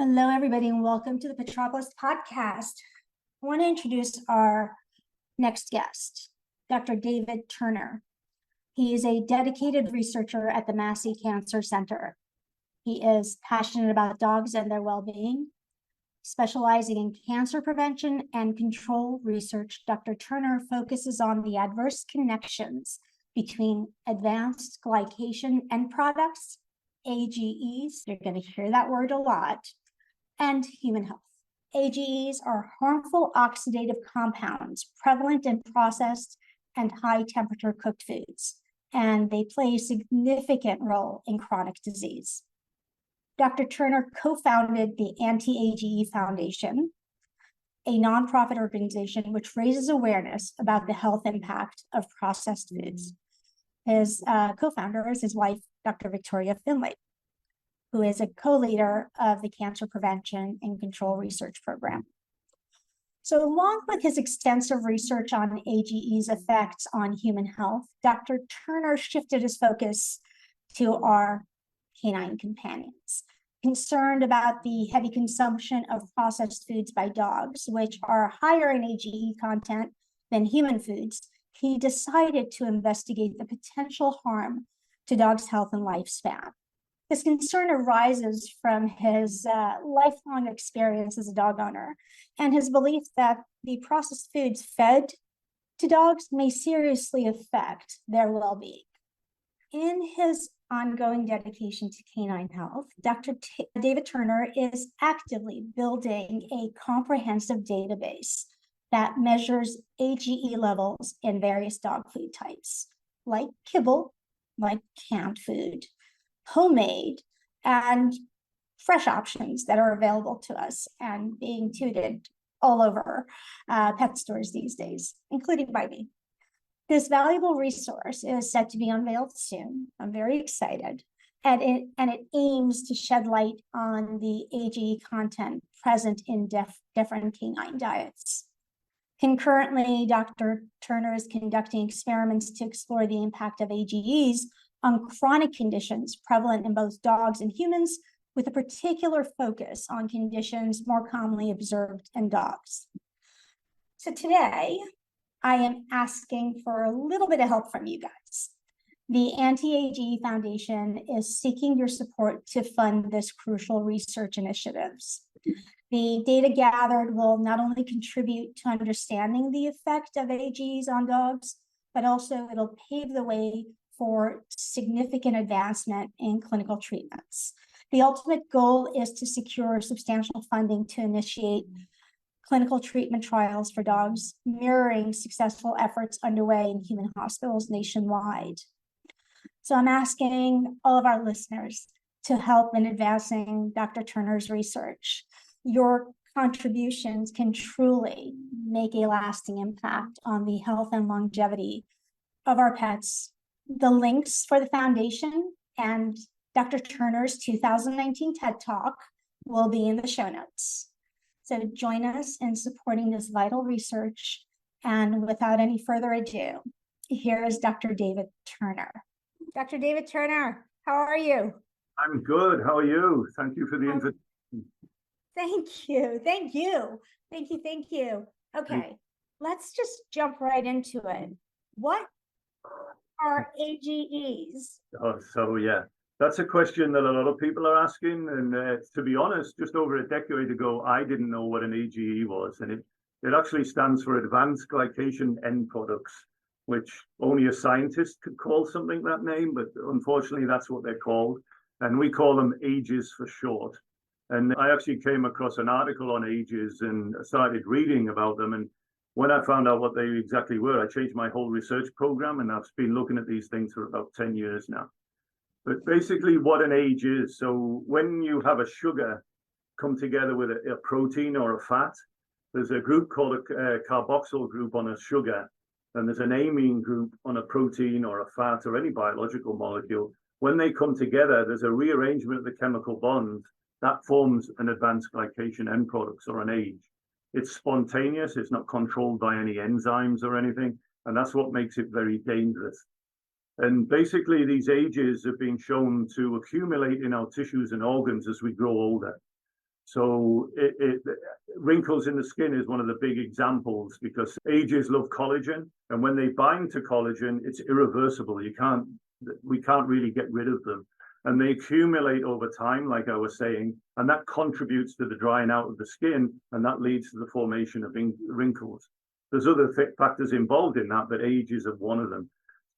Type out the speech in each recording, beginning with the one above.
Hello, everybody, and welcome to the Petropolis podcast. I want to introduce our next guest, Dr. David Turner. He is a dedicated researcher at the Massey Cancer Center. He is passionate about dogs and their well-being. Specializing in cancer prevention and control research, Dr. Turner focuses on the adverse connections between advanced glycation end products, A.G.E.s, you're going to hear that word a lot, and human health. A.G.E.s are harmful oxidative compounds prevalent in processed and high temperature cooked foods, and they play a significant role in chronic disease. Dr. Turner co-founded the Anti-A.G.E Foundation, a nonprofit organization which raises awareness about the health impact of processed foods. His co-founder is his wife, Dr. Victoria Findlay, who is a co-leader of the Cancer Prevention and Control Research Program. So along with his extensive research on A.G.E.'s effects on human health, Dr. Turner shifted his focus to our canine companions. Concerned about the heavy consumption of processed foods by dogs, which are higher in A.G.E. content than human foods, he decided to investigate the potential harm to dogs' health and lifespan. This concern arises from his lifelong experience as a dog owner and his belief that the processed foods fed to dogs may seriously affect their well-being. In his ongoing dedication to canine health, Dr. David Turner is actively building a comprehensive database that measures A.G.E. levels in various dog food types, like kibble, like canned food, homemade, and fresh options that are available to us and being touted all over pet stores these days, including by me. This valuable resource is set to be unveiled soon. I'm very excited. And it aims to shed light on the A.G.E. content present in different canine diets. Concurrently, Dr. Turner is conducting experiments to explore the impact of A.G.E.s on chronic conditions prevalent in both dogs and humans, with a particular focus on conditions more commonly observed in dogs. So today, I am asking for a little bit of help from you guys. The Anti-A.G.E Foundation is seeking your support to fund this crucial research initiatives. The data gathered will not only contribute to understanding the effect of A.G.E.s on dogs, but also it'll pave the way for significant advancement in clinical treatments. The ultimate goal is to secure substantial funding to initiate clinical treatment trials for dogs, mirroring successful efforts underway in human hospitals nationwide. So I'm asking all of our listeners to help in advancing Dr. Turner's research. Your contributions can truly make a lasting impact on the health and longevity of our pets. The links for the foundation and Dr. Turner's 2019 TED Talk will be in the show notes. So join us in supporting this vital research. And without any further ado, here is Dr. David Turner. Dr. David Turner, how are you? I'm good. How are you? Thank you for the invitation. Thank you. Thank you. Thank you. Thank you. Okay, let's just jump right into it. What are A.G.E.s? So yeah, that's a question that a lot of people are asking. And to be honest, just over a decade ago, I didn't know what an A.G.E. was. And it actually stands for Advanced Glycation End Products, which only a scientist could call something that name, but unfortunately that's what they're called. And we call them A.G.E.s for short. And I actually came across an article on A.G.E.s and started reading about them. And when I found out what they exactly were, I changed my whole research program, and I've been looking at these things for about 10 years now. But basically what an A.G.E. is, so when you have a sugar come together with a protein or a fat, there's a group called a carboxyl group on a sugar, and there's an amine group on a protein or a fat or any biological molecule. When they come together, there's a rearrangement of the chemical bond that forms an advanced glycation end products, or an A.G.E. It's spontaneous, it's not controlled by any enzymes or anything, and that's what makes it very dangerous. And basically, these A.G.E.s have been shown to accumulate in our tissues and organs as we grow older. So wrinkles in the skin is one of the big examples, because A.G.E.s love collagen, and when they bind to collagen, it's irreversible. We can't really get rid of them. And they accumulate over time, like I was saying, and that contributes to the drying out of the skin, and that leads to the formation of wrinkles. There's other factors involved in that, but A.G.E.s are one of them.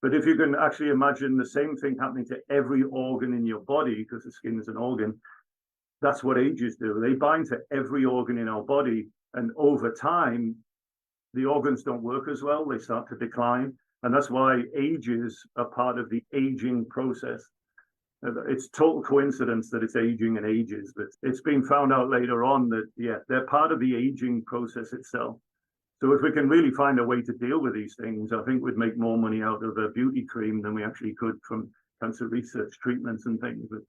But if you can actually imagine the same thing happening to every organ in your body, because the skin is an organ, that's what A.G.E.s do. They bind to every organ in our body, and over time, the organs don't work as well. They start to decline. And that's why A.G.E.s are part of the aging process. It's total coincidence that it's aging and A.G.E.s, but it's been found out later on that, yeah, they're part of the aging process itself. So if we can really find a way to deal with these things, I think we'd make more money out of a beauty cream than we actually could from cancer research treatments and things. But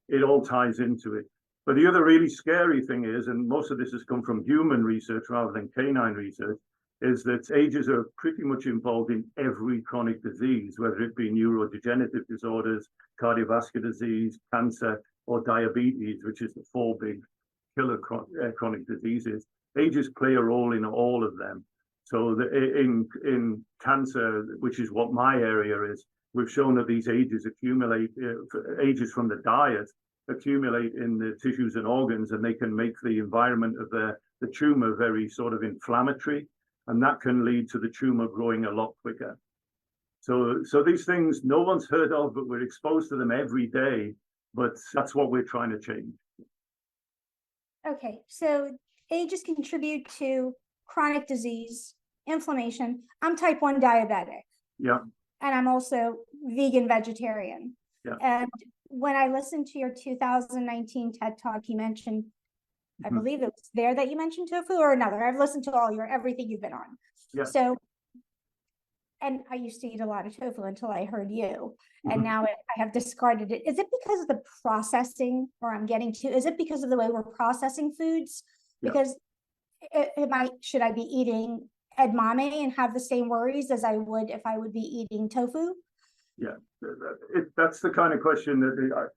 it all ties into it. But the other really scary thing is, and most of this has come from human research rather than canine research, is that A.G.E.s are pretty much involved in every chronic disease, whether it be neurodegenerative disorders, cardiovascular disease, cancer, or diabetes, which is the 4 big killer chronic diseases. A.G.E.s play a role in all of them. So in cancer, which is what my area is, we've shown that these A.G.E.s accumulate, A.G.E.s from the diet accumulate in the tissues and organs, and they can make the environment of the tumor very sort of inflammatory, and that can lead to the tumor growing a lot quicker. So these things no one's heard of, but we're exposed to them every day, but that's what we're trying to change. Okay, so A.G.E.s contribute to chronic disease, inflammation. I'm type 1 diabetic. Yeah. And I'm also vegan vegetarian. Yeah. And when I listened to your 2019 TED Talk, you mentioned, I believe it was there that you mentioned tofu or another. I've listened to everything you've been on. Yeah. So, and I used to eat a lot of tofu until I heard you. And now I have discarded it. Is it because of the processing, or is it because of the way we're processing foods? Because should I be eating edamame and have the same worries as I would if I would be eating tofu? Yeah, that's the kind of question that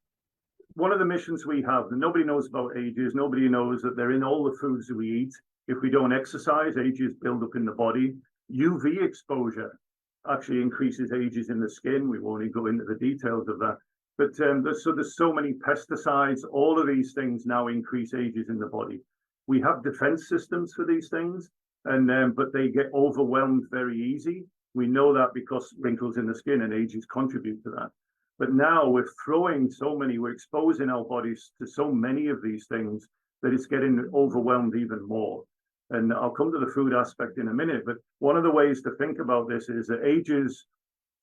one of the missions we have that nobody knows about A.G.E.s. Nobody knows that they're in all the foods that we eat. If we don't exercise, A.G.E.s build up in the body. UV exposure actually increases A.G.E.s in the skin. We won't go into the details of that. But there's so many pesticides. All of these things now increase A.G.E.s in the body. We have defense systems for these things, but they get overwhelmed very easy. We know that because wrinkles in the skin and A.G.E.s contribute to that. But now we're exposing our bodies to so many of these things that it's getting overwhelmed even more. And I'll come to the food aspect in a minute, but one of the ways to think about this is that A.G.E.s,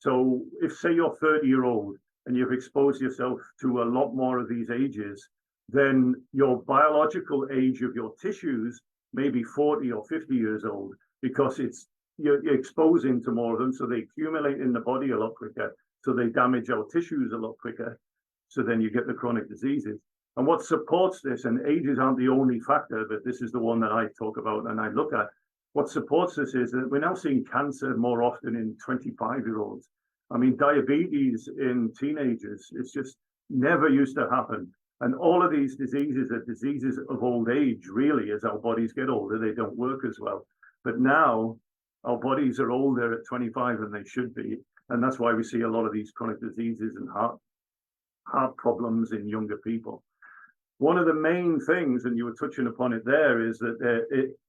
so if say you're 30-year-old and you've exposed yourself to a lot more of these A.G.E.s, then your biological age of your tissues may be 40 or 50 years old, because you're exposing to more of them, so they accumulate in the body a lot quicker, so they damage our tissues a lot quicker, so then you get the chronic diseases. And what supports this, and A.G.E.s aren't the only factor, but this is the one that I talk about and I look at, what supports this is that we're now seeing cancer more often in 25-year-olds. I mean, diabetes in teenagers, it's just never used to happen. And all of these diseases are diseases of old age, really. As our bodies get older, they don't work as well. But now our bodies are older at 25 than they should be. And that's why we see a lot of these chronic diseases and heart problems in younger people. One of the main things, and you were touching upon it there, is that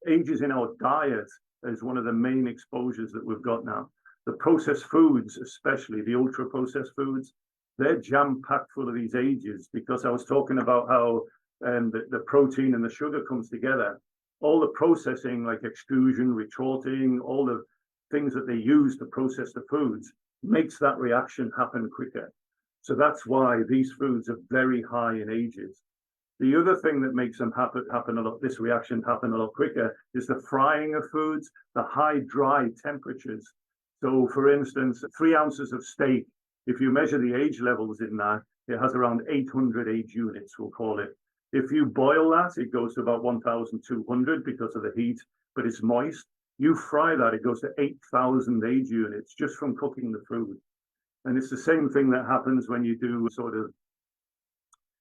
A.G.E.s in our diet is one of the main exposures that we've got now. The processed foods, especially the ultra-processed foods, they're jam-packed full of these A.G.E.s, because I was talking about how the protein and the sugar comes together. All the processing, like extrusion, retorting, all the things that they use to process the foods, makes that reaction happen quicker. So that's why these foods are very high in A.G.E.s. The other thing that makes them this reaction happen a lot quicker, is the frying of foods, the high dry temperatures. So for instance, 3 ounces of steak, if you measure the age levels in that, it has around 800 age units, we'll call it. If you boil that, it goes to about 1,200 because of the heat, but it's moist. You fry that, it goes to 8,000 age units just from cooking the food. And it's the same thing that happens when you do sort of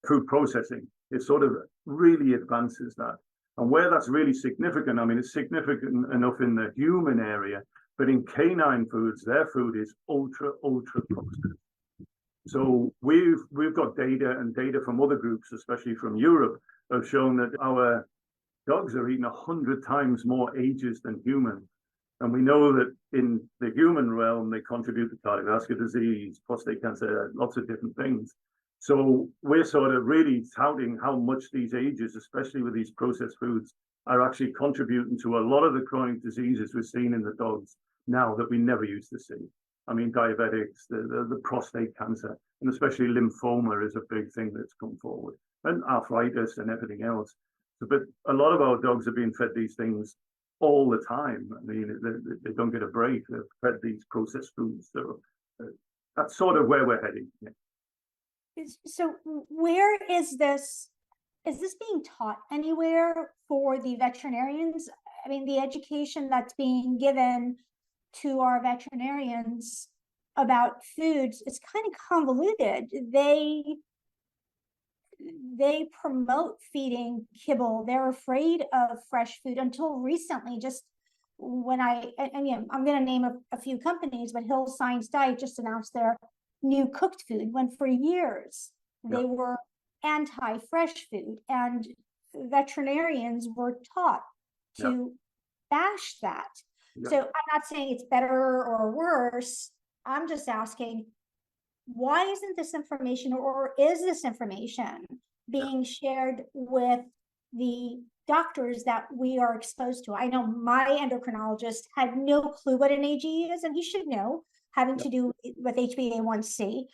food processing. it sort of really advances that. And where that's really significant, I mean, it's significant enough in the human area, but in canine foods, their food is ultra processed. So we've got data from other groups, especially from Europe, have shown that our dogs are eating 100 times more A.G.E.s than humans. And we know that in the human realm, they contribute to cardiovascular disease, prostate cancer, lots of different things. So we're sort of really touting how much these A.G.E.s, especially with these processed foods, are actually contributing to a lot of the chronic diseases we're seeing in the dogs now that we never used to see. I mean, diabetics, the prostate cancer, and especially lymphoma is a big thing that's come forward, and arthritis and everything else. So, but a lot of our dogs are being fed these things all the time. I mean, they don't get a break. They're fed these processed foods. So that's sort of where we're heading. Yeah. So where is this being taught anywhere for the veterinarians? I mean, the education that's being given to our veterinarians about foods is kind of convoluted. They promote feeding kibble. They're afraid of fresh food until recently. Just when I'm going to name a few companies, but Hill Science Diet just announced their new cooked food, when for years they were anti-fresh food, and veterinarians were taught to bash that. So I'm not saying it's better or worse. I'm just asking, why isn't this information, or is this information being shared with the doctors that we are exposed to? I know my endocrinologist had no clue what an A.G.E. is, and he should know, having to do with HbA1c.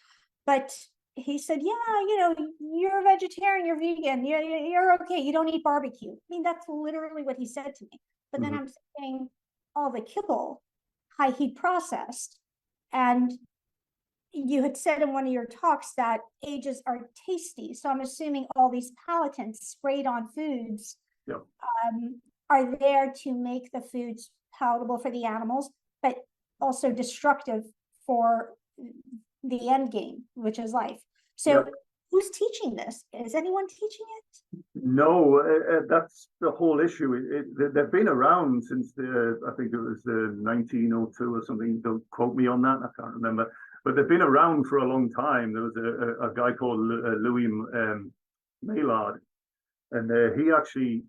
But he said, yeah, you're a vegetarian, you're vegan, you're okay, you don't eat barbecue. I mean, that's literally what he said to me. But then I'm saying all the kibble, high heat processed, and you had said in one of your talks that A.G.E.s are tasty. So I'm assuming all these palatants sprayed on foods are there to make the foods palatable for the animals, but also destructive for the end game, which is life. So who's teaching this? Is anyone teaching it? No, that's the whole issue. They've been around since I think it was 1902 or something. Don't quote me on that. I can't remember. But they've been around for a long time. There was a guy called Louis Maillard, and he actually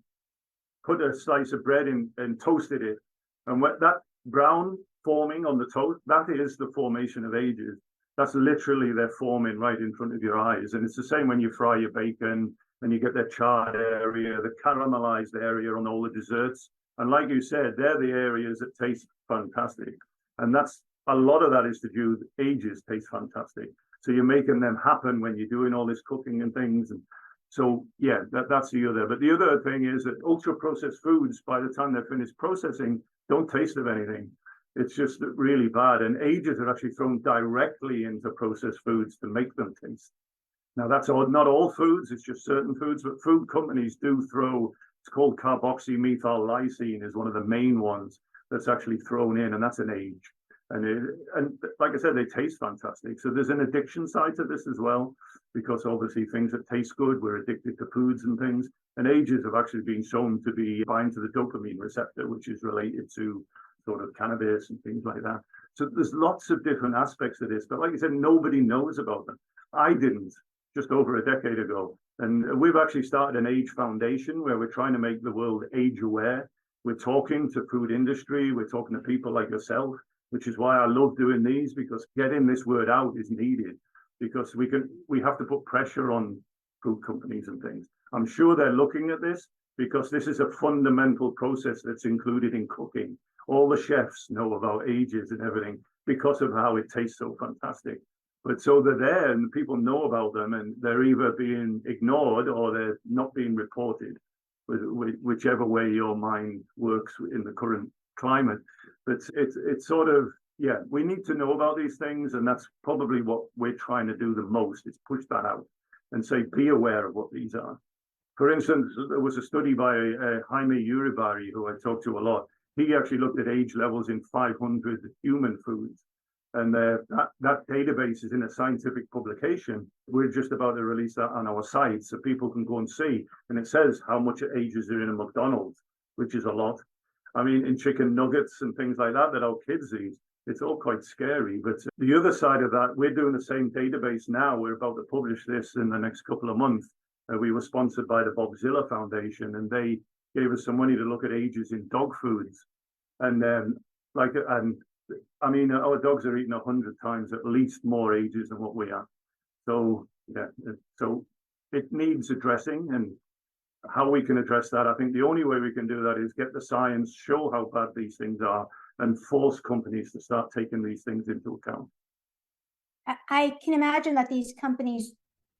put a slice of bread in and toasted it. And what that brown forming on the toast, that is the formation of A.G.E.s. That's literally they're forming right in front of your eyes. And it's the same when you fry your bacon and you get that charred area, the caramelized area on all the desserts. And like you said, they're the areas that taste fantastic. And that's a lot of that is to do with A.G.E.s taste fantastic. So you're making them happen when you're doing all this cooking and things. And so, yeah, that's the other. But the other thing is that ultra processed foods, by the time they're finished processing, don't taste of anything. It's just really bad. And A.G.E.s are actually thrown directly into processed foods to make them taste. Now, that's not all foods, it's just certain foods, but food companies do throw, it's called carboxymethyl lysine is one of the main ones that's actually thrown in, and that's an age. And like I said, they taste fantastic. So there's an addiction side to this as well, because obviously things that taste good, we're addicted to foods and things. And A.G.E.s have actually been shown to be bind to the dopamine receptor, which is related to sort of cannabis and things like that. So there's lots of different aspects of this. But like I said, nobody knows about them. I didn't just over a decade ago. And we've actually started an A.G.E Foundation where we're trying to make the world age aware. We're talking to food industry. We're talking to people like yourself, which is why I love doing these, because getting this word out is needed, because we have to put pressure on food companies and things. I'm sure they're looking at this because this is a fundamental process that's included in cooking. All the chefs know about A.G.E.s and everything because of how it tastes so fantastic. But so they're there and people know about them, and they're either being ignored or they're not being reported, whichever way your mind works in the current climate. But it's sort of, yeah, we need to know about these things, and that's probably what we're trying to do the most, is push that out and say, be aware of what these are. For instance, there was a study by Jaime Uribarri, who I talked to a lot. He actually looked at age levels in 500 human foods. And that database is in a scientific publication. We're just about to release that on our site so people can go and see. And it says how much A.G.E.s are in a McDonald's, which is a lot. I mean, in chicken nuggets and things like that our kids eat, it's all quite scary. But the other side of that, we're doing the same database now. We're about to publish this in the next couple of months. We were sponsored by the Bobzilla Foundation, and they gave us some money to look at A.G.E.s in dog foods. And I mean, our dogs are eating 100 times at least more A.G.E.s than what we are. So, yeah, so it needs addressing, and how we can address that, I think the only way we can do that is get the science, show how bad these things are, and force companies to start taking these things into account. I can imagine that these companies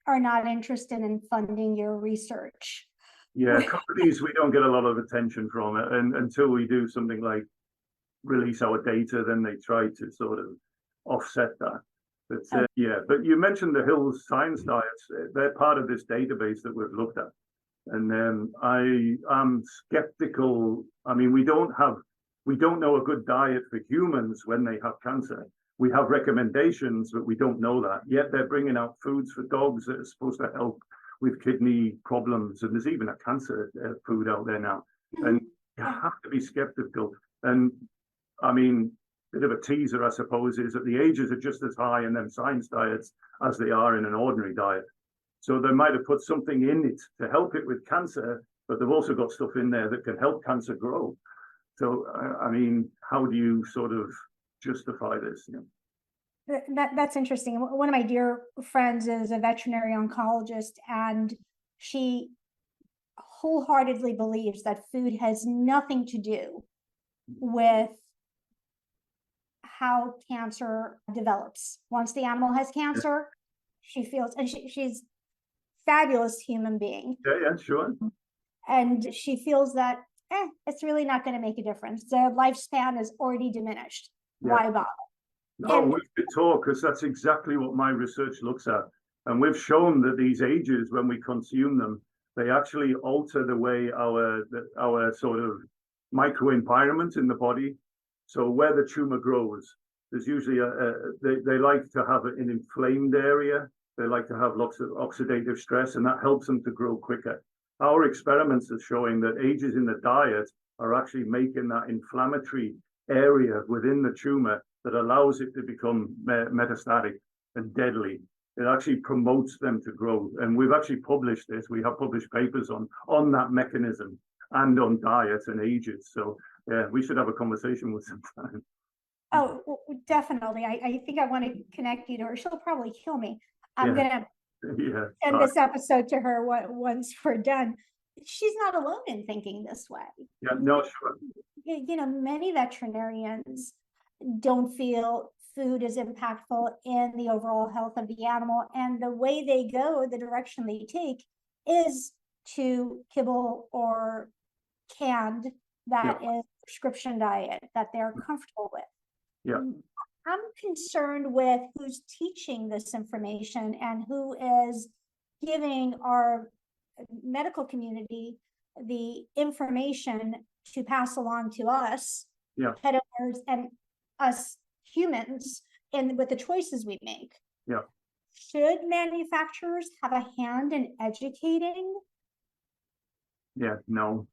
are not interested in funding your research. Yeah, companies, we don't get a lot of attention from it, and until we do something like release our data, then they try to sort of offset that. But yeah, but you mentioned the Hills Science Diets. They're part of this database that we've looked at. And I am skeptical. I mean, we don't know a good diet for humans when they have cancer. We have recommendations, but we don't know that. Yet they're bringing out foods for dogs that are supposed to help with kidney problems. And there's even a cancer food out there now. And you have to be skeptical. And I mean, a bit of a teaser, I suppose, is that the A.G.E.s are just as high in them science diets as they are in an ordinary diet. So they might have put something in it to help it with cancer, but they've also got stuff in there that can help cancer grow. So, I mean, how do you sort of justify this? You know? That's interesting. One of my dear friends is a veterinary oncologist, and she wholeheartedly believes that food has nothing to do with how cancer develops. Once the animal has cancer, she feels, and she's fabulous human being. Yeah, sure. And she feels that it's really not going to make a difference. Their lifespan is already diminished. Why bother? No, we could talk, because that's exactly what my research looks at. And we've shown that these A.G.E.s, when we consume them, they actually alter the way our sort of microenvironment in the body. So where the tumor grows, there's usually they like to have an inflamed area. They like to have lots of oxidative stress, and that helps them to grow quicker. Our experiments are showing that A.G.E.s in the diet are actually making that inflammatory area within the tumor that allows it to become metastatic and deadly. It actually promotes them to grow. And we've actually published this. We have published papers on that mechanism and on diet and A.G.E.s. So yeah, we should have a conversation with some time. Oh, definitely. I think I want to connect you to her. She'll probably kill me. I'm gonna send this episode to her once we're done. She's not alone in thinking this way. Yeah, no, sure. You know, many veterinarians don't feel food is impactful in the overall health of the animal, and the way they go, the direction they take, is to kibble or canned that is prescription diet that they're comfortable with. Yeah. I'm concerned with who's teaching this information and who is giving our medical community the information to pass along to us, pet owners, and us humans, and with the choices we make. Yeah. Should manufacturers have a hand in educating? Yeah, no,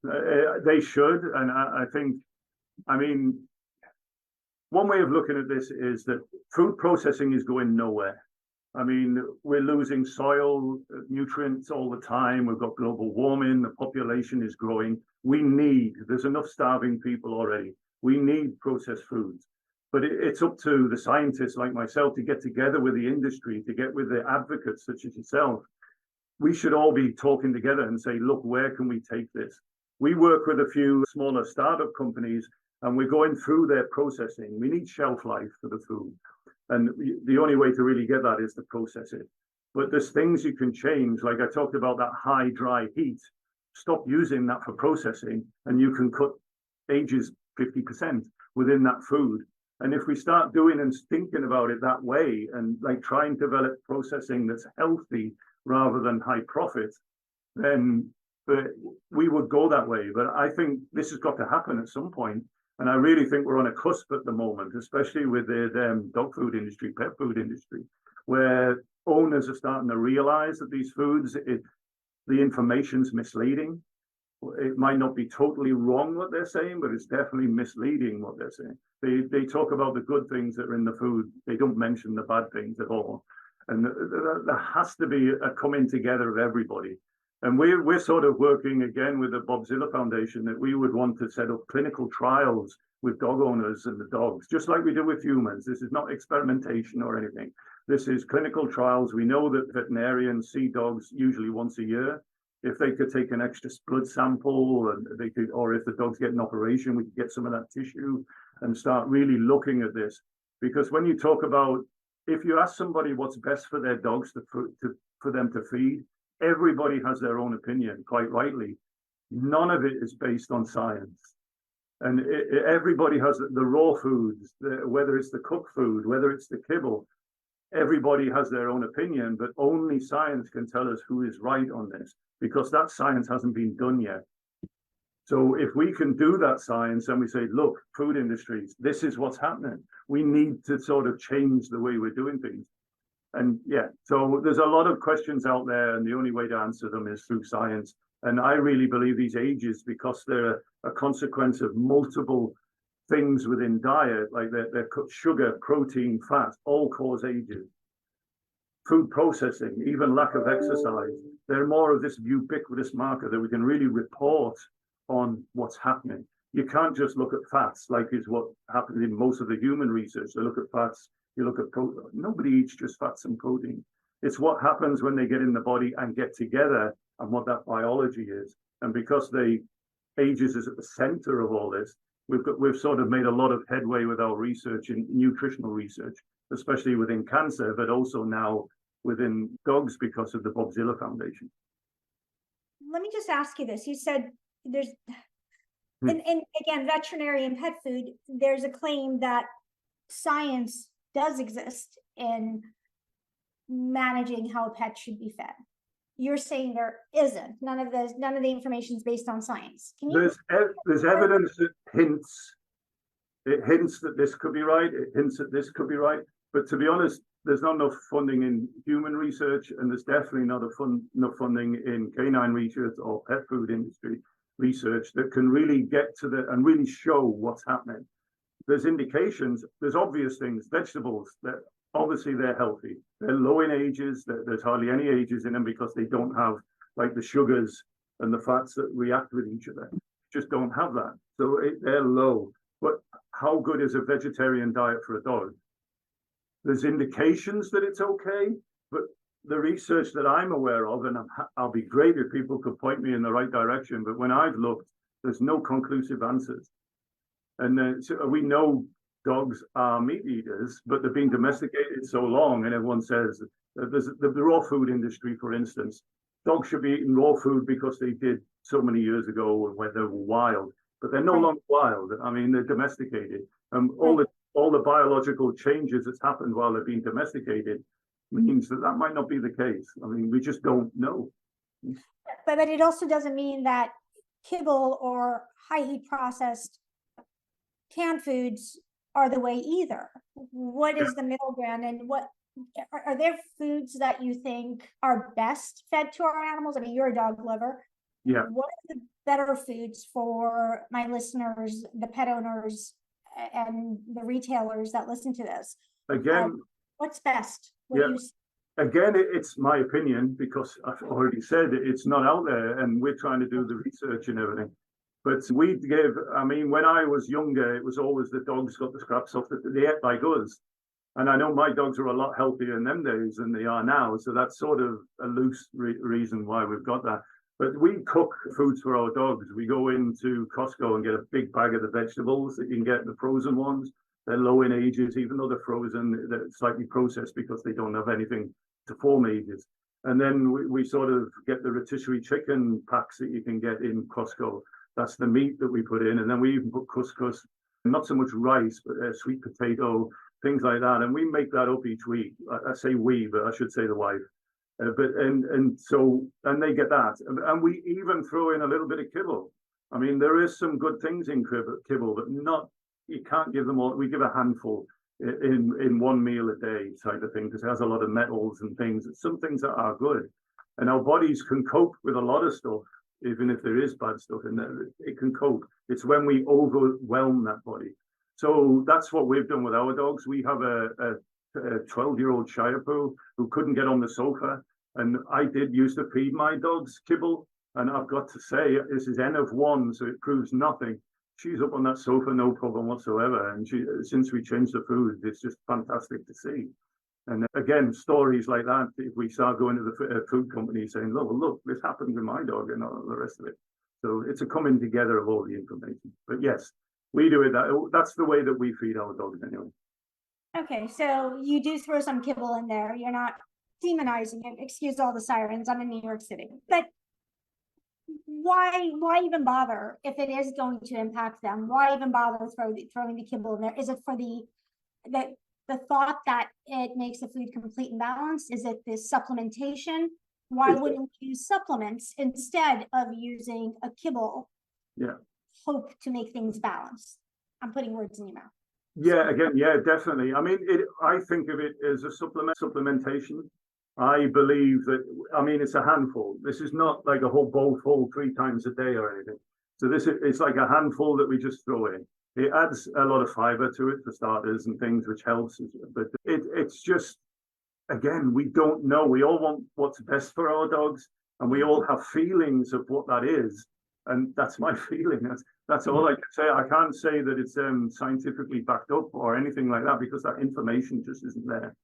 they should. And I think, I mean, one way of looking at this is that food processing is going nowhere. I mean, we're losing soil nutrients all the time. We've got global warming. The population is growing. There's enough starving people already. We need processed foods. But it's up to the scientists like myself to get together with the industry, to get with the advocates such as yourself. We should all be talking together and say, look, where can we take this? We work with a few smaller startup companies, and we're going through their processing. We need shelf life for the food. And the only way to really get that is to process it. But there's things you can change. Like I talked about that high dry heat. Stop using that for processing, and you can cut A.G.E.s 50% within that food. And if we start doing and thinking about it that way, and like trying to develop processing that's healthy rather than high profit, then we would go that way. But I think this has got to happen at some point. And I really think we're on a cusp at the moment, especially with the dog food industry, pet food industry, where owners are starting to realize that these foods, the information's misleading. It might not be totally wrong what they're saying, but it's definitely misleading what they're saying. They talk about the good things that are in the food. They don't mention the bad things at all. And there has to be a coming together of everybody. And we're sort of working again with the Bobzilla Foundation that we would want to set up clinical trials with dog owners and the dogs, just like we do with humans. This is not experimentation or anything. This is clinical trials. We know that veterinarians see dogs usually once a year. If they could take an extra blood sample, and they could, or if the dogs get an operation, we could get some of that tissue and start really looking at this. Because when you talk about, if you ask somebody what's best for their dogs for them to feed, everybody has their own opinion, quite rightly. None of it is based on science. And everybody has the raw foods, whether it's the cooked food, whether it's the kibble, everybody has their own opinion, but only science can tell us who is right on this, because that science hasn't been done yet. So if we can do that science and we say, look, food industries, this is what's happening. We need to sort of change the way we're doing things. And yeah, so there's a lot of questions out there, and the only way to answer them is through science. And I really believe these A.G.E.s, because they're a consequence of multiple things within diet, like they're sugar, protein, fat, all cause A.G.E.s. Food processing, even lack of exercise, they're more of this ubiquitous marker that we can really report on what's happening. You can't just look at fats, like is what happens in most of the human research. They look at fats, you look at protein. Nobody eats just fats and protein. It's what happens when they get in the body and get together, and what that biology is. And because the A.G.E.s is at the center of all this, we've sort of made a lot of headway with our research in nutritional research, especially within cancer, but also now within dogs because of the Bobzilla Foundation. Let me just ask you this. You said there's, and again, veterinary and pet food, there's a claim that science does exist in managing how a pet should be fed. You're saying there isn't. None of the information is based on science. There's evidence that hints. It hints that this could be right. It hints that this could be right. But to be honest, there's not enough funding in human research, and there's definitely not enough funding in canine research or pet food industry research that can really get to and really show what's happening. There's indications. There's obvious things. Vegetables that obviously they're healthy. They're low in A.G.E.s. There's hardly any A.G.E.s in them because they don't have like the sugars and the fats that react with each other. Just don't have that. So they're low. But how good is a vegetarian diet for a dog? There's indications that it's okay, but the research that I'm aware of, and I'll be great if people could point me in the right direction, but when I've looked, there's no conclusive answers. And so we know dogs are meat eaters, but they've been domesticated so long, and everyone says there's the raw food industry, for instance. Dogs should be eating raw food because they did so many years ago when they were wild, but they're no longer wild. I mean, they're domesticated. All the biological changes that's happened while they're being domesticated means that might not be the case. I mean, we just don't know. But it also doesn't mean that kibble or high heat processed canned foods are the way either. What is the middle ground, and what are there foods that you think are best fed to our animals? I mean, you're a dog lover. Yeah. What are the better foods for my listeners, the pet owners, and the retailers that listen to this? Again, what's best? Again, it's my opinion, because I've already said it's not out there, and we're trying to do the research and everything. But I mean, when I was younger, it was always the dogs got the scraps off they ate like us. And I know my dogs are a lot healthier in them days than they are now. So that's sort of a loose reason why we've got that. But we cook foods for our dogs. We go into Costco and get a big bag of the vegetables that you can get, the frozen ones. They're low in A.G.E.s, even though they're frozen, they're slightly processed because they don't have anything to form A.G.E.s. And then we sort of get the rotisserie chicken packs that you can get in Costco. That's the meat that we put in. And then we even put couscous, not so much rice, but sweet potato, things like that. And we make that up each week. I say we, but I should say the wife. And they get that. And we even throw in a little bit of kibble. I mean, there is some good things in kibble, but not, you can't give them all. We give a handful in one meal a day type of thing, because it has a lot of metals and things. Some things that are good. And our bodies can cope with a lot of stuff, even if there is bad stuff in there. It can cope. It's when we overwhelm that body. So that's what we've done with our dogs. We have a 12-year-old Shire Poo who couldn't get on the sofa. And I did used to feed my dogs kibble. And I've got to say, this is N of 1, so it proves nothing. She's up on that sofa, no problem whatsoever. And since we changed the food, it's just fantastic to see. And again, stories like that, if we start going to the food company saying, look, this happened with my dog and all the rest of it. So it's a coming together of all the information. But yes, we do it. That's the way that we feed our dogs anyway. Okay, so you do throw some kibble in there. You're not demonizing it. Excuse all the sirens. I'm in New York City. But why even bother if it is going to impact them? Why even bother throwing the kibble in there? Is it for the thought that it makes the food complete and balanced? Is it the supplementation? Why wouldn't we use supplements instead of using a kibble? Yeah. Hope to make things balanced. I'm putting words in your mouth. Yeah, again, yeah, definitely. I mean, I think of it as a supplementation. I believe that, I mean, it's a handful. This is not like a whole bowl full 3 times a day or anything. So it's like a handful that we just throw in. It adds a lot of fiber to it for starters and things, which helps. But it's just, again, we don't know. We all want what's best for our dogs, and we all have feelings of what that is. And that's my feeling. That's all I can say. I can't say that it's scientifically backed up or anything like that, because that information just isn't there.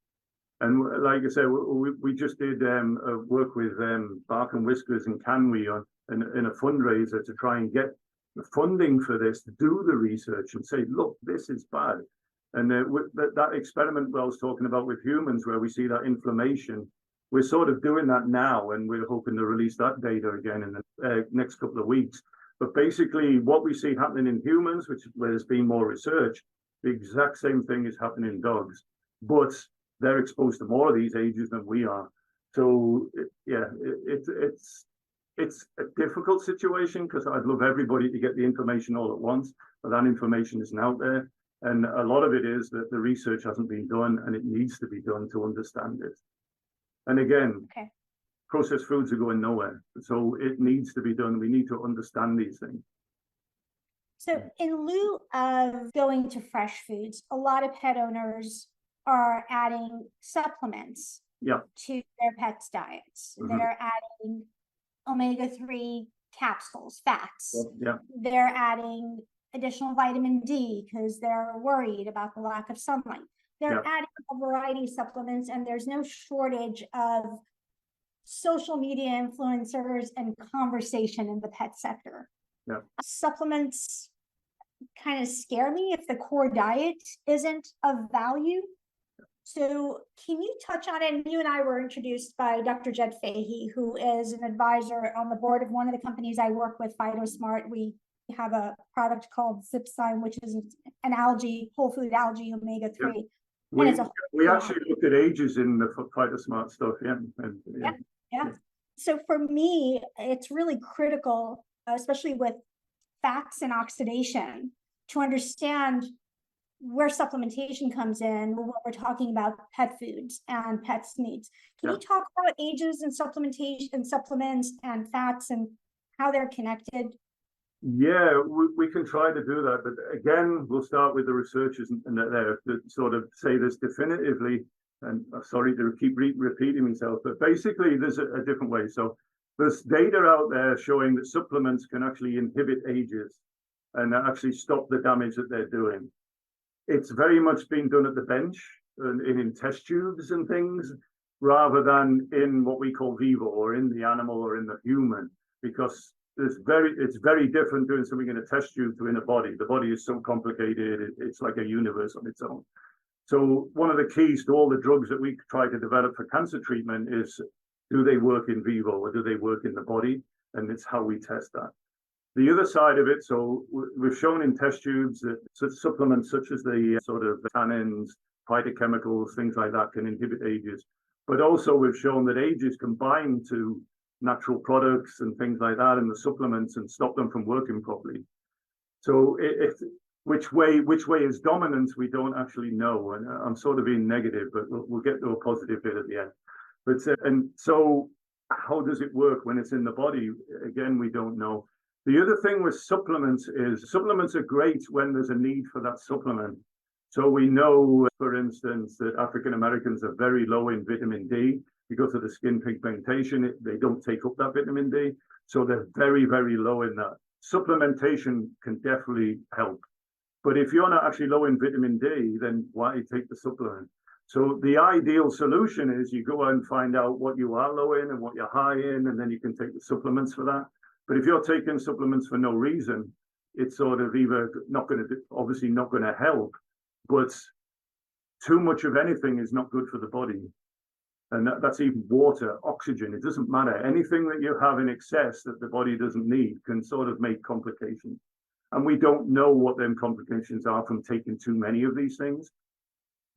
And like I said, we just did a work with Bark and Whiskers and Canwy in a fundraiser to try and get the funding for this, to do the research and say, look, this is bad. And that experiment I was talking about with humans, where we see that inflammation, we're sort of doing that now, and we're hoping to release that data again in the next couple of weeks. But basically, what we see happening in humans, where there's been more research, the exact same thing is happening in dogs. But they're exposed to more of these AGEs than we are. So it's a difficult situation, because I'd love everybody to get the information all at once, but that information isn't out there. And a lot of it is that the research hasn't been done, and it needs to be done to understand it. And again, processed foods are going nowhere. So it needs to be done. We need to understand these things. So in lieu of going to fresh foods, a lot of pet owners are adding supplements to their pets' diets. Mm-hmm. They're adding omega-3 capsules, fats. They're adding additional vitamin D because they're worried about the lack of sunlight. They're adding a variety of supplements, and there's no shortage of social media influencers and conversation in the pet sector. Supplements kind of scare me if the core diet isn't of value. So can you touch on it? And you and I were introduced by Dr. Jed Fahey, who is an advisor on the board of one of the companies I work with, PhytoSmart. We have a product called Zipzyme, which is an algae, whole food algae omega-3. We actually looked at A.G.E.s in the PhytoSmart stuff. So for me, it's really critical, especially with fats and oxidation, to understand where supplementation comes in when we're talking about pet foods and pets' needs. Can you talk about A.G.E.s and supplementation and supplements and fats and how they're connected? Yeah, we can try to do that. But again, we'll start with the researchers and that sort of say this definitively. And I'm sorry to keep repeating myself, but basically there's a different way. So there's data out there showing that supplements can actually inhibit A.G.E.s and actually stop the damage that they're doing. It's very much being done at the bench and in test tubes and things, rather than in what we call vivo, or in the animal or in the human, because it's very different doing something in a test tube to in a body. The body is so complicated, it's like a universe on its own. So one of the keys to all the drugs that we try to develop for cancer treatment is, do they work in vivo or do they work in the body? And it's how we test that. The other side of it, so we've shown in test tubes that supplements such as the sort of tannins, phytochemicals, things like that can inhibit A.G.E.s. But also we've shown that A.G.E.s combine to natural products and things like that and the supplements and stop them from working properly. So which way is dominant, we don't actually know. And I'm sort of being negative, but we'll get to a positive bit at the end. But and so how does it work when it's in the body? Again, we don't know. The other thing with supplements is supplements are great when there's a need for that supplement. So we know, for instance, that African Americans are very low in vitamin D because of the skin pigmentation. They don't take up that vitamin D. So they're very, very low in that. Supplementation can definitely help. But if you're not actually low in vitamin D, then why take the supplement? So the ideal solution is you go out and find out what you are low in and what you're high in, and then you can take the supplements for that. But if you're taking supplements for no reason, it's sort of either obviously not going to help, but too much of anything is not good for the body. And that's even water, oxygen, it doesn't matter. Anything that you have in excess that the body doesn't need can sort of make complications. And we don't know what them complications are from taking too many of these things.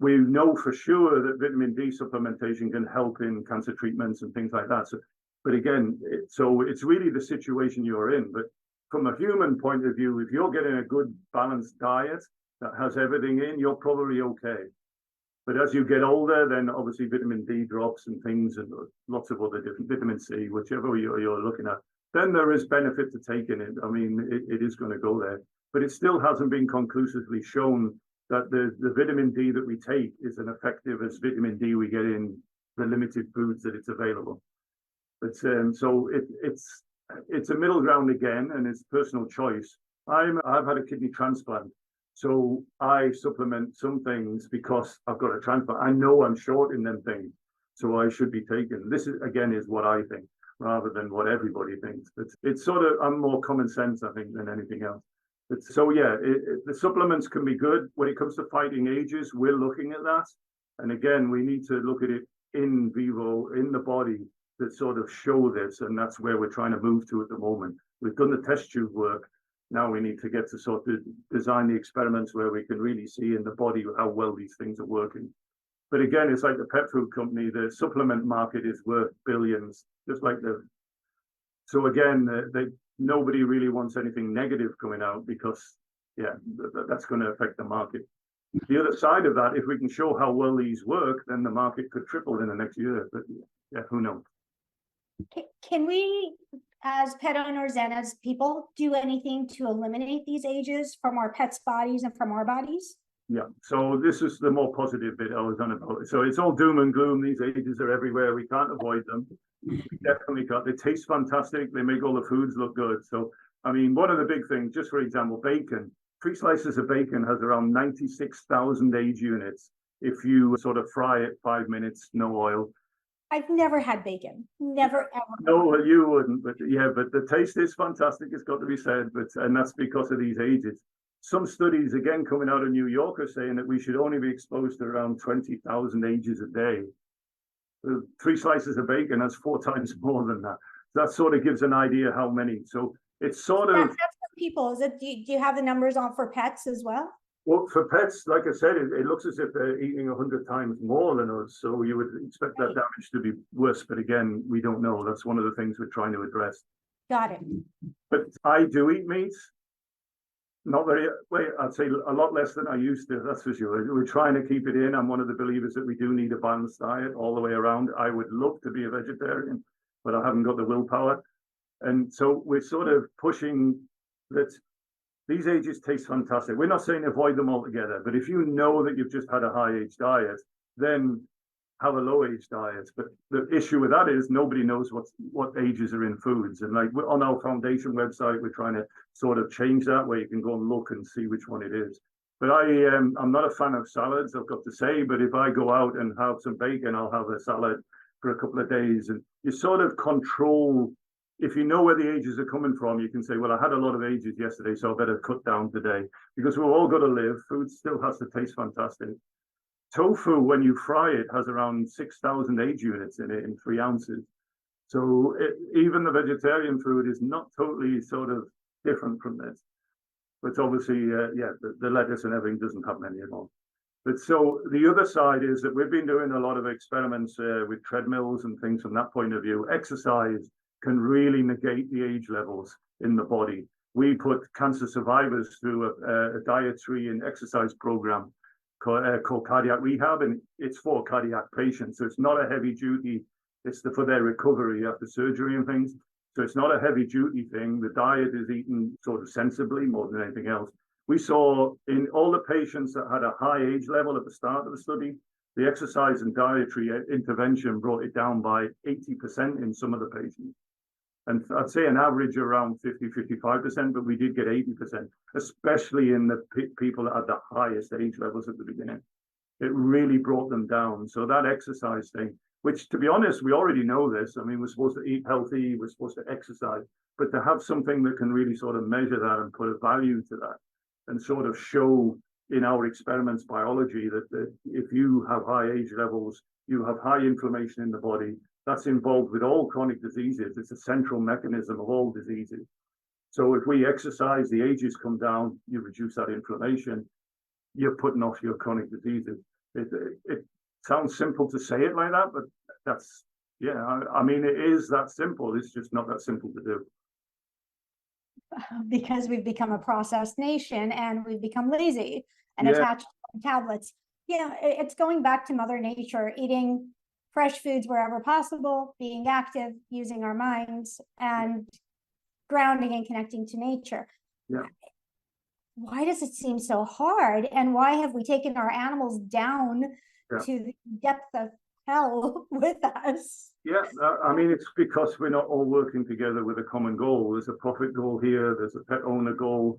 We know for sure that vitamin D supplementation can help in cancer treatments and things like that. So, but again, so it's really the situation you're in. But from a human point of view, if you're getting a good balanced diet that has everything in, you're probably okay. But as you get older, then obviously vitamin D drops and things, and lots of other different vitamin C, whichever you're looking at. Then there is benefit to taking it. I mean, it is going to go there, but it still hasn't been conclusively shown that the vitamin D that we take is as effective as vitamin D we get in the limited foods that it's available. But so it's a middle ground again, and it's personal choice. I've had a kidney transplant, so I supplement some things because I've got a transplant. I know I'm short in them things, so I should be taking. This is what I think, rather than what everybody thinks. It's sort of, I'm more common sense, I think, than anything else. So yeah, the supplements can be good. When it comes to fighting A.G.E.s, we're looking at that. And again, we need to look at it in vivo, in the body, that sort of show this. And that's where we're trying to move to at the moment. We've done the test tube work. Now we need to get to sort of design the experiments where we can really see in the body how well these things are working. But again, it's like the pet food company, the supplement market is worth billions, just like so again, nobody really wants anything negative coming out because, yeah, that's going to affect the market. The other side of that, if we can show how well these work, then the market could triple in the next year. But yeah, who knows? Can we, as pet owners and as people, do anything to eliminate these A.G.E.s from our pets' bodies and from our bodies? Yeah, so this is the more positive bit I was on about. So it's all doom and gloom. These A.G.E.s are everywhere. We can't avoid them. We definitely can't. They taste fantastic. They make all the foods look good. So, I mean, one of the big things, just for example, bacon. 3 slices of bacon has around 96,000 A.G.E units if you sort of fry it 5 minutes, no oil. I've never had bacon. Never, ever. No, you wouldn't. But yeah, but the taste is fantastic. It's got to be said. And that's because of these A.G.E.s. Some studies, again, coming out of New York are saying that we should only be exposed to around 20,000 A.G.E.s a day. 3 slices of bacon, that's 4 times more than that. That sort of gives an idea how many. So it's sort of... That's for people. Is it? Do you have the numbers on for pets as well? Well, for pets, like I said, it looks as if they're eating 100 times more than us. So you would expect that damage to be worse. But again, we don't know. That's one of the things we're trying to address. Got it. But I do eat meat. Not very, well, I'd say a lot less than I used to, that's for sure. We're trying to keep it in. I'm one of the believers that we do need a balanced diet all the way around. I would love to be a vegetarian, but I haven't got the willpower. And so we're sort of pushing that these A.G.E.s taste fantastic. We're not saying avoid them altogether, but if you know that you've just had a high-age diet, then have a low-age diet. But the issue with that is nobody knows what ages are in foods. And like on our foundation website, we're trying to sort of change that, where you can go and look and see which one it is. But I'm not a fan of salads, I've got to say. But if I go out and have some bacon, I'll have a salad for a couple of days. And you sort of control, if you know where the A.G.E.s are coming from, you can say, well, I had a lot of A.G.E.s yesterday, so I better cut down today. Because we've all got to live. Food still has to taste fantastic. Tofu, when you fry it, has around 6,000 A.G.E units in it in 3 ounces. So even the vegetarian food is not totally sort of different from this. But obviously, yeah, the lettuce and everything doesn't have many at all. But so the other side is that we've been doing a lot of experiments with treadmills and things from that point of view. Exercise can really negate the age levels in the body. We put cancer survivors through a dietary and exercise program called cardiac rehab, and it's for cardiac patients. So it's not a heavy duty, it's for their recovery after surgery and things. So it's not a heavy duty thing. The diet is eaten sort of sensibly more than anything else. We saw in all the patients that had a high age level at the start of the study, the exercise and dietary intervention brought it down by 80% in some of the patients. And I'd say an average around 50-55%, but we did get 80%, especially in the people that had the highest age levels at the beginning. It really brought them down. So that exercise thing, which, to be honest, we already know this. I mean, we're supposed to eat healthy, we're supposed to exercise, but to have something that can really sort of measure that and put a value to that and sort of show in our experiments biology that if you have high age levels, you have high inflammation in the body, that's involved with all chronic diseases. It's a central mechanism of all diseases. So if we exercise, the ages come down, you reduce that inflammation, you're putting off your chronic diseases. It sounds simple to say it like that, but that's, yeah, I mean, it is that simple. It's just not that simple to do. Because we've become a processed nation and we've become lazy and attached to tablets. Yeah, it's going back to Mother Nature, eating fresh foods wherever possible, being active, using our minds, and grounding and connecting to nature. Yeah. Why does it seem so hard? And why have we taken our animals down to the depth of hell with us? Yeah, I mean, it's because we're not all working together with a common goal. There's a profit goal here, there's a pet owner goal.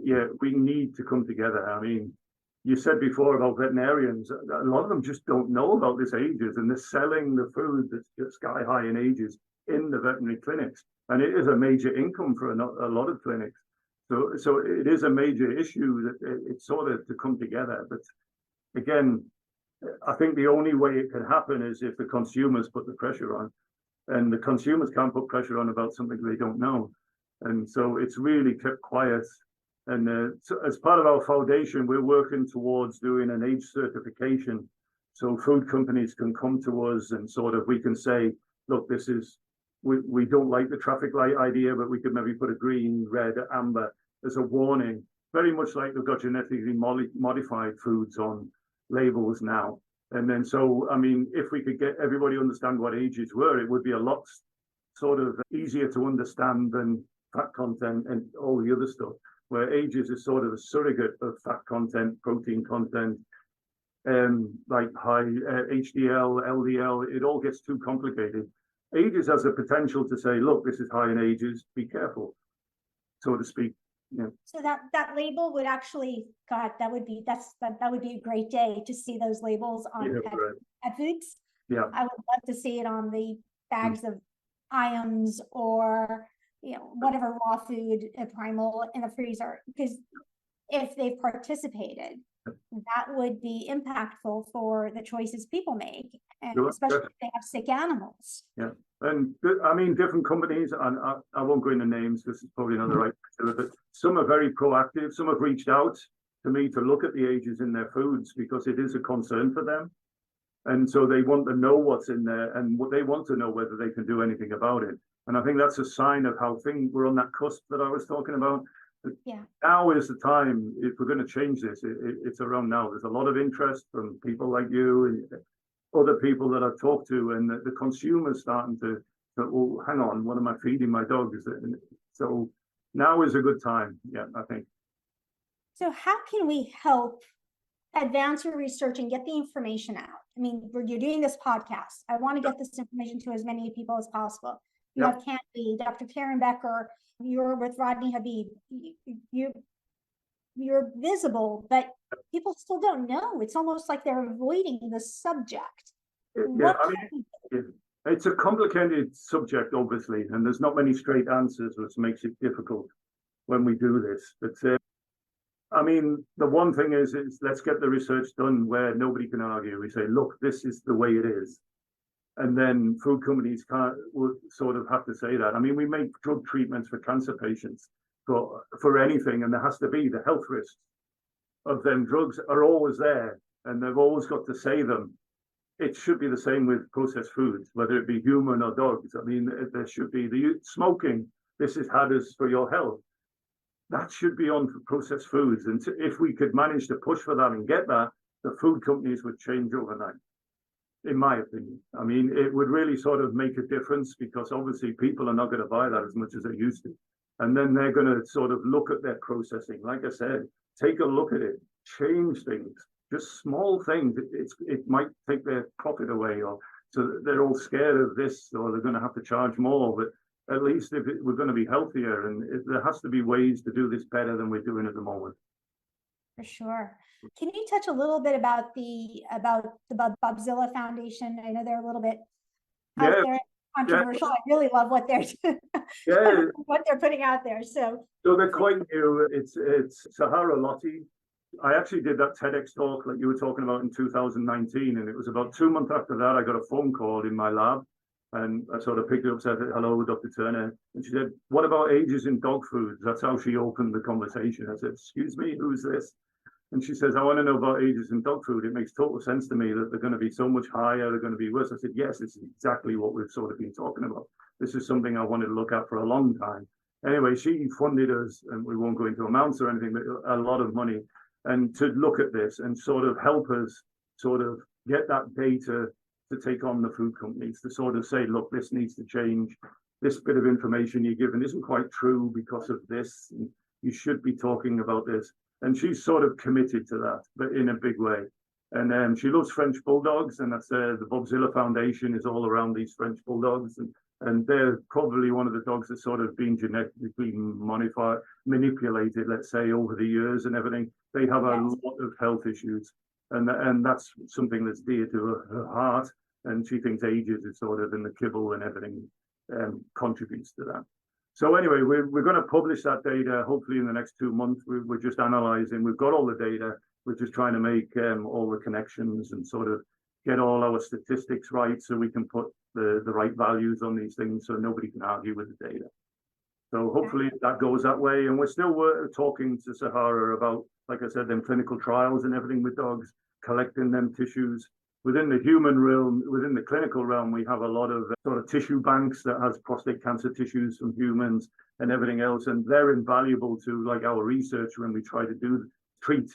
Yeah, we need to come together. I mean, you said before about veterinarians, a lot of them just don't know about this A.G.E.s, and they're selling the food that's sky high in A.G.E.s in the veterinary clinics. And it is a major income for a lot of clinics. So it is a major issue that it's sort of to come together. But again, I think the only way it can happen is if the consumers put the pressure on, and the consumers can't put pressure on about something they don't know. And so it's really kept quiet. And so as part of our foundation, we're working towards doing an age certification. So food companies can come to us and sort of, we can say, look, this is, we don't like the traffic light idea, but we could maybe put a green, red, amber as a warning, very much like they've got genetically modified foods on labels now. And then, so, I mean, if we could get everybody to understand what ages were, it would be a lot sort of easier to understand than fat content and all the other stuff, where ages is sort of a surrogate of fat content, protein content, like high HDL, LDL, it all gets too complicated. Ages has the potential to say, look, this is high in ages, be careful, so to speak. Yeah. So that label would actually, God, that would be a great day to see those labels on pet foods. Yeah, I would love to see it on the bags of ions or whatever raw food, primal in the freezer, because if they've participated, that would be impactful for the choices people make, and especially if they have sick animals. Yeah, and I mean, different companies, and I won't go into names, this is probably not the right thing, but some are very proactive. Some have reached out to me to look at the ages in their foods because it is a concern for them. And so they want to know what's in there, and what they want to know whether they can do anything about it. And I think that's a sign of how we're on that cusp that I was talking about. Yeah. Now is the time, if we're going to change this, it's around now. There's a lot of interest from people like you and other people that I've talked to, and the consumers starting to, well, hang on, what am I feeding my dog? So now is a good time, yeah, I think. So how can we help advance your research and get the information out? I mean, you're doing this podcast. I want to get this information to as many people as possible. You have Candy, Dr. Karen Becker, you're with Rodney Habib. You're visible, but people still don't know. It's almost like they're avoiding the subject. Yeah, I mean, it's a complicated subject, obviously, and there's not many straight answers, which makes it difficult when we do this. But I mean, the one thing is let's get the research done where nobody can argue. We say, look, this is the way it is. And then food companies would sort of have to say that. I mean, we make drug treatments for cancer patients for anything, and there has to be the health risks of them drugs are always there, and they've always got to say them. it should be the same with processed foods, whether it be human or dogs. I mean, there should be the smoking. This is hazardous for your health. That should be on for processed foods. And if we could manage to push for that and get that, the food companies would change overnight, in my opinion. I mean, it would really sort of make a difference because obviously people are not going to buy that as much as they used to. And then they're going to sort of look at their processing. Like I said, take a look at it, change things, just small things. It might take their profit away, or so they're all scared of this, or they're going to have to charge more. But at least if we're going to be healthier, and there has to be ways to do this better than we're doing at the moment. For sure. Can you touch a little bit about the Bobzilla Foundation? I know they're a little bit out there, controversial. I really love what they're what they're putting out there. So they're quite new. It's Sahara Lottie. I actually did that TEDx talk like you were talking about in 2019, and it was about 2 months after that I got a phone call in my lab, and I sort of picked it up, said, "Hello, Dr. Turner," and she said, "What about A.G.E.s in dog foods?" That's how she opened the conversation. I said, "Excuse me, who's this?" And she says, "I want to know about A.G.E.s in dog food. It makes total sense to me that they're going to be so much higher, they're going to be worse." I said, "Yes, it's exactly what we've sort of been talking about. This is something I wanted to look at for a long time." Anyway, she funded us, and we won't go into amounts or anything, but a lot of money, and to look at this and sort of help us sort of get that data to take on the food companies, to sort of say, look, this needs to change. This bit of information you're given isn't quite true because of this. And you should be talking about this. And she's sort of committed to that, but in a big way. And she loves French bulldogs, and that's the Bobzilla Foundation is all around these French bulldogs, and they're probably one of the dogs that's sort of been genetically manipulated, let's say, over the years and everything. They have a lot of health issues, and that's something that's dear to her heart. And she thinks A.G.E.s is sort of in the kibble and everything contributes to that. So anyway, we're going to publish that data hopefully in the next 2 months. We're just analyzing. We've got all the data. We're just trying to make all the connections and sort of get all our statistics right so we can put the right values on these things so nobody can argue with the data. So hopefully that goes that way. And we're still talking to Sahara about, like I said, them clinical trials and everything with dogs, collecting them tissues. Within the human realm, within the clinical realm, we have a lot of sort of tissue banks that has prostate cancer tissues from humans and everything else. And they're invaluable to like our research when we try to treat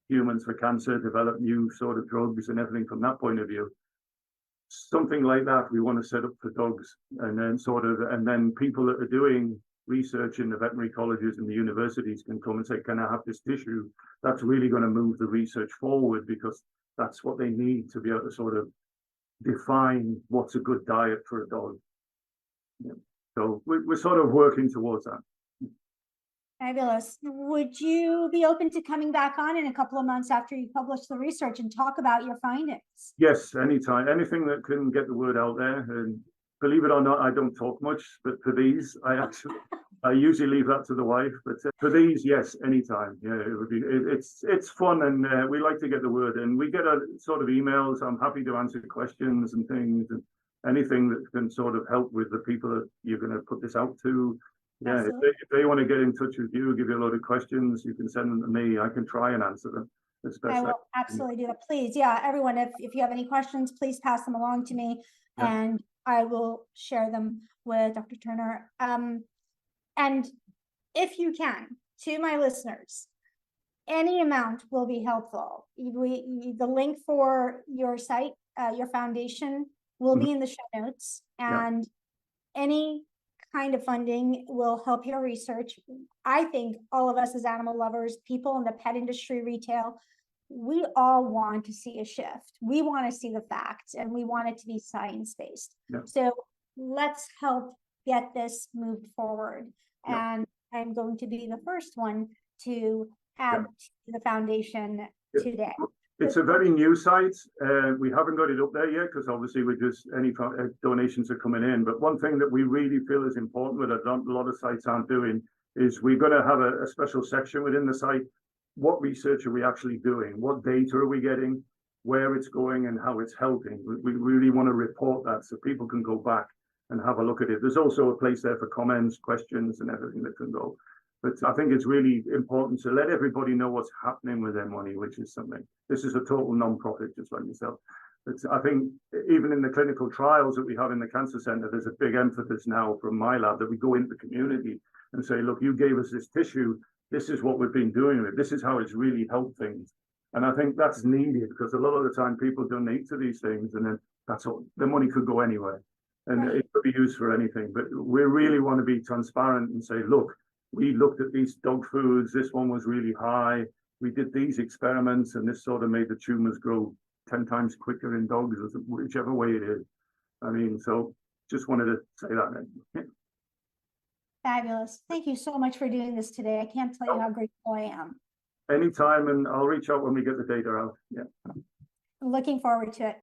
humans for cancer, develop new sort of drugs and everything from that point of view. Something like that we want to set up for dogs, and then people that are doing research in the veterinary colleges and the universities can come and say, "Can I have this tissue?" That's really going to move the research forward, because that's what they need to be able to sort of define what's a good diet for a dog. Yeah. So we're sort of working towards that. Fabulous. Would you be open to coming back on in a couple of months after you publish the research and talk about your findings? Yes, anytime. Anything that can get the word out there. And believe it or not, I don't talk much, but for these, I usually leave that to the wife. But for these, yes, anytime. Yeah, it would be. It's fun, and we like to get the word in. We get a sort of emails. I'm happy to answer questions and things, and anything that can sort of help with the people that you're going to put this out to. Yeah, if they want to get in touch with you, give you a load of questions, you can send them to me. I can try and answer them. I will absolutely do that. Please, yeah, everyone, if you have any questions, please pass them along to me, and I will share them with Dr. Turner. And if you can, to my listeners, any amount will be helpful. The link for your site, your foundation, will be in the show notes, and any kind of funding will help your research. I think all of us as animal lovers, people in the pet industry, retail, we all want to see a shift. We want to see the facts, and we want it to be science-based. So let's help get this moved forward. And I'm going to be the first one to add to the foundation today. It's a very new site. We haven't got it up there yet because obviously we're just any donations are coming in. But one thing that we really feel is important, that a lot of sites aren't doing, is we're going to have a special section within the site. What research are we actually doing? What data are we getting? Where it's going and how it's helping? We really want to report that so people can go back and have a look at it. There's also a place there for comments, questions, and everything that can go. But I think it's really important to let everybody know what's happening with their money, which is something. This is a total non-profit, just like yourself. I think even in the clinical trials that we have in the cancer center, there's a big emphasis now from my lab that we go into the community and say, look, you gave us this tissue. This is what we've been doing with it. This is how it's really helped things. And I think that's needed because a lot of the time people donate to these things and then that's all, the money could go anywhere and Right. it could be used for anything. But we really want to be transparent and say, look, we looked at these dog foods. This one was really high. We did these experiments and this sort of made the tumors grow 10 times quicker in dogs, whichever way it is. I mean, so just wanted to say that. Fabulous. Thank you so much for doing this today. I can't tell you how grateful I am. Anytime, and I'll reach out when we get the data out. Yeah. Looking forward to it.